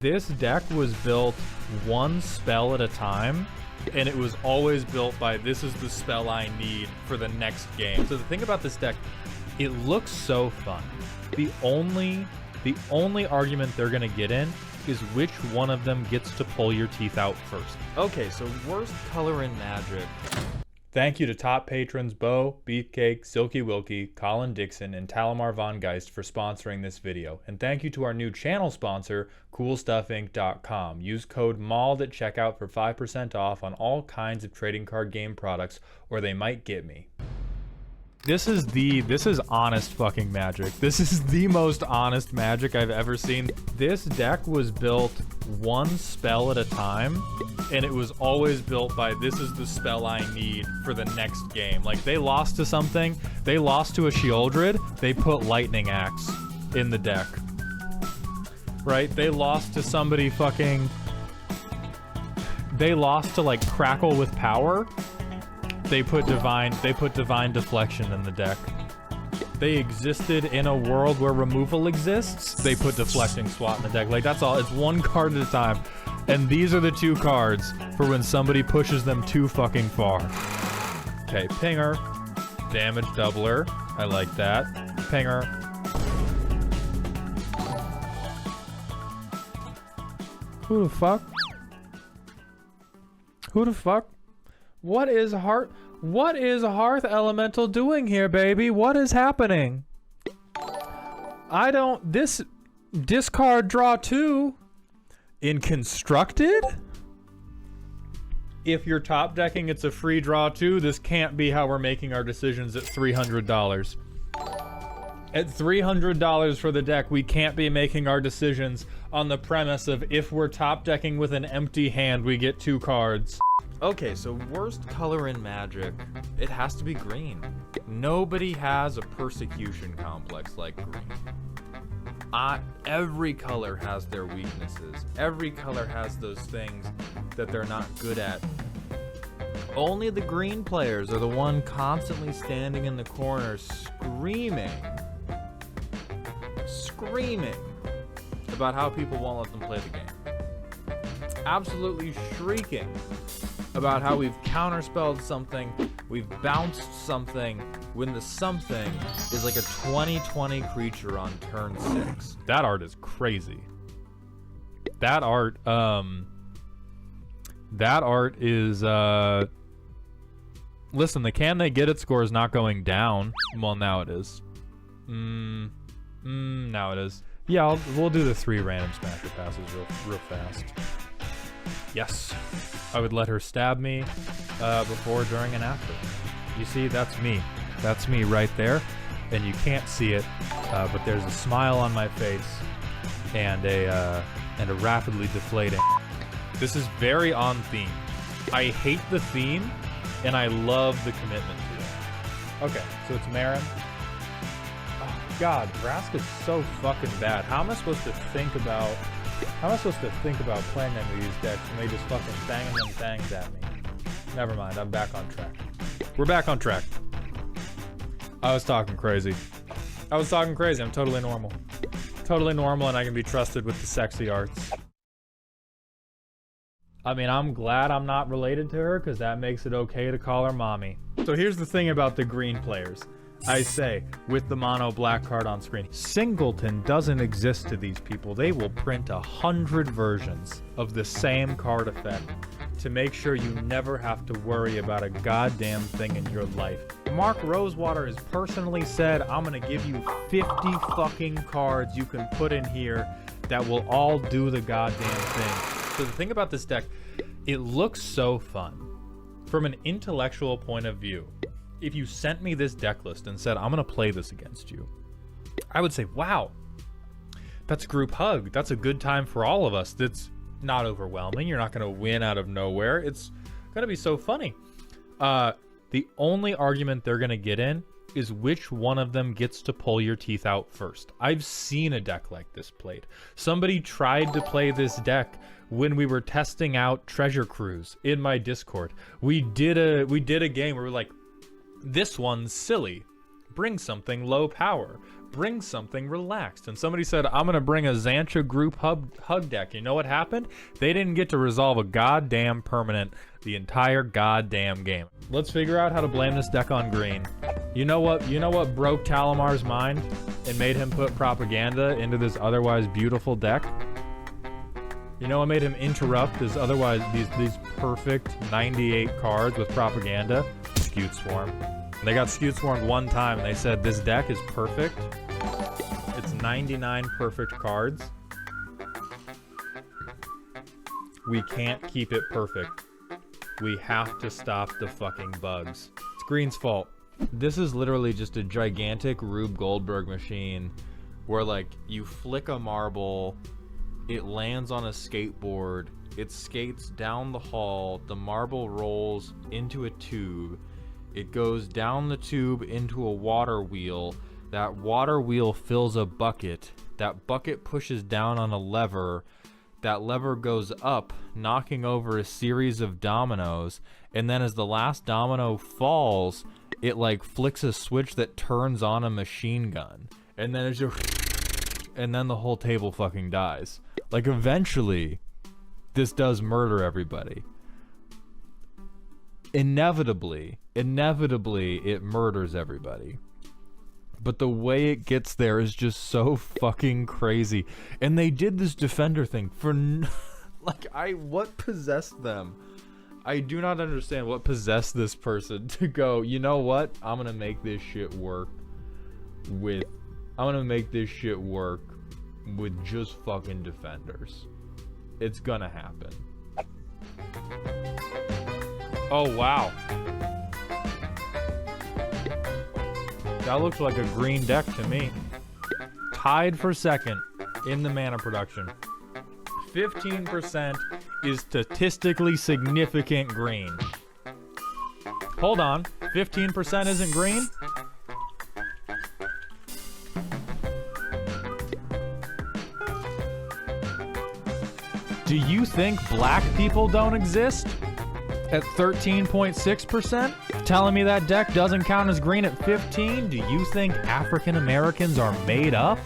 This deck was built one spell at a time, and it was always built by this is the spell I need for the next game. So the thing about this deck, it looks so fun. The only argument they're gonna get in is which one of them gets to pull your teeth out first. Okay, so worst color in Magic. Thank you to top patrons Bo, Beefcake, Silky Wilkie, Colin Dixon, and Talamar Von Geist for sponsoring this video. And thank you to our new channel sponsor, CoolStuffInc.com. Use code MAULD at checkout for 5% off on all kinds of trading card game products, or they might get me. This is honest fucking Magic. This is the most honest Magic I've ever seen. This deck was built one spell at a time, and it was always built by this is the spell I need for the next game. Like, they lost to something, they lost to a Sheoldred, they put Lightning Axe in the deck. Right? They lost to somebody fucking... They lost to, like, Crackle with Power. They put Divine Deflection in the deck. They existed in a world where removal exists. They put Deflecting Swat in the deck. Like, that's all. It's one card at a time. And these are the two cards for when somebody pushes them too fucking far. Okay, Pinger. Damage Doubler. I like that. Pinger. Who the fuck? Who the fuck? What is Hearth Elemental doing here, baby? What is happening? This discard draw 2 in Constructed? If you're top decking, it's a free draw 2. This can't be how we're making our decisions at $300. At $300 for the deck, we can't be making our decisions on the premise of if we're top decking with an empty hand, we get 2 cards. Okay, so worst color in Magic, it has to be green. Nobody has a persecution complex like green. Every color has their weaknesses. Every color has those things that they're not good at. Only the green players are the one constantly standing in the corner screaming about how people won't let them play the game. Absolutely shrieking about how we've counterspelled something, we've bounced something, when the something is like a 20/20 creature on turn 6. That art is crazy. That art is, listen, the can they get it score is not going down. Well, now it is. Now it is. Yeah, we'll do the 3 random smasher passes real fast. Yes. I would let her stab me before, during, and after. You see, that's me. That's me right there. And you can't see it, but there's a smile on my face and a rapidly deflating. This is very on theme. I hate the theme, and I love the commitment to it. Okay, so it's Marin. Oh, God, Vraska's so fucking bad. How am I supposed to think about playing any of these decks and they just fucking banging them things at me? Never mind, I'm back on track. We're back on track. I was talking crazy. I'm totally normal. Totally normal, and I can be trusted with the sexy arts. I mean, I'm glad I'm not related to her, because that makes it okay to call her mommy. So here's the thing about the green players. I say, with the mono black card on screen, Singleton doesn't exist to these people. They will print 100 versions of the same card effect to make sure you never have to worry about a goddamn thing in your life. Mark Rosewater has personally said, I'm gonna give you 50 fucking cards you can put in here that will all do the goddamn thing. So the thing about this deck, it looks so fun. From an intellectual point of view, if you sent me this deck list and said, I'm gonna play this against you, I would say, wow, that's a group hug. That's a good time for all of us. That's not overwhelming. You're not gonna win out of nowhere. It's gonna be so funny. The only argument they're gonna get in is which one of them gets to pull your teeth out first. I've seen a deck like this played. Somebody tried to play this deck when we were testing out Treasure Cruise in my Discord. We did a game where we're like, this one's silly. Bring something low power. bring something relaxed. And somebody said, I'm gonna bring a Xantcha group hug deck. You know what happened? They didn't get to resolve a goddamn permanent the entire goddamn game. Let's figure out how to blame this deck on green. You know what broke Talamar's mind and made him put propaganda into this otherwise beautiful deck? You know what made him interrupt his otherwise these perfect 98 cards with propaganda? Scute Swarm. They got Scute Swarmed one time and they said this deck is perfect. It's 99 perfect cards. We can't keep it perfect. We have to stop the fucking bugs. It's green's fault. This is literally just a gigantic Rube Goldberg machine where like you flick a marble, it lands on a skateboard, it skates down the hall, the marble rolls into a tube, it goes down the tube into a water wheel, that water wheel fills a bucket, that bucket pushes down on a lever, that lever goes up, knocking over a series of dominoes, and then as the last domino falls, it like flicks a switch that turns on a machine gun. And then it's just, and then the whole table fucking dies. Like eventually, this does murder everybody. Inevitably, it murders everybody. But the way it gets there is just so fucking crazy. And they did this defender thing for what possessed them? I do not understand what possessed this person to go, you know what? I'm gonna make this shit work with just fucking defenders. It's gonna happen. Oh, wow. That looks like a green deck to me. Tied for second in the mana production. 15% is statistically significant green. Hold on, 15% isn't green? Do you think black people don't exist? At 13.6%? Telling me that deck doesn't count as green at 15? Do you think African Americans are made up?